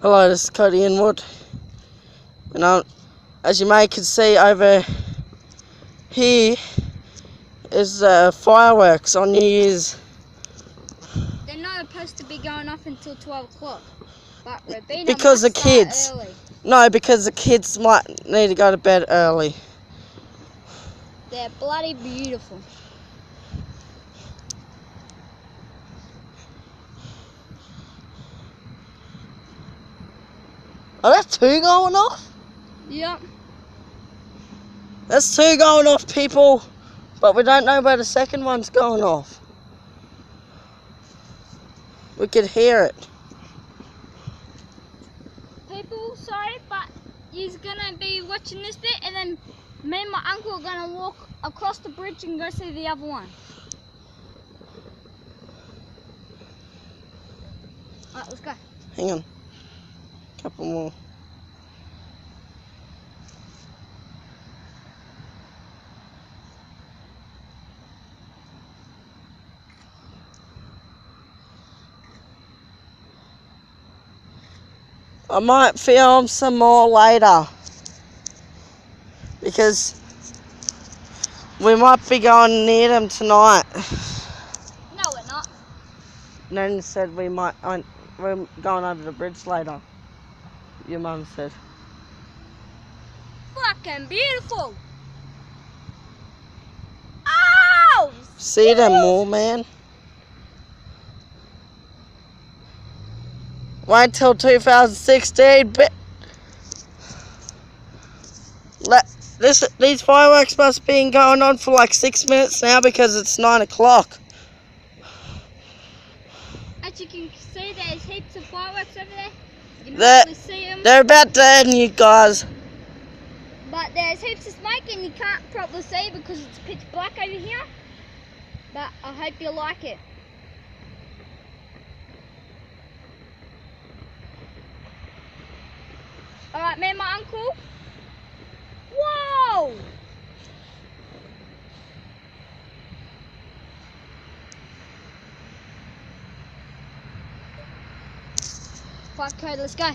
Hello, this is Cody Inwood, and as you may can see over here is fireworks on New Year's. They're not supposed to be going off until 12 o'clock, but robina Because the must start kids. early. No, because the kids might need to go to bed early. They're bloody beautiful. Oh, that's two going off? Yep. That's two going off, people, but we don't know where the second one's going off. We could hear it. People, sorry, but you're gonna be watching this bit, and then me and my uncle are gonna walk across the bridge and go see the other one. Alright, let's go. Hang on. Couple more. I might film some more later because we might be going near them tonight. No, we're not. Nan said we're going over the bridge later. Your mum said. Fucking beautiful. Oh! See them more, man. Wait till 2016. These fireworks must have been going on for like 6 minutes now because it's 9 o'clock. As you can see, there's heaps of fireworks over there. You can hardly see them. They're about to end, you guys. But there's heaps of smoke and you can't probably see because it's pitch black over here. But I hope you like it. Alright, me and my uncle. Whoa! Right, Cody, let's go.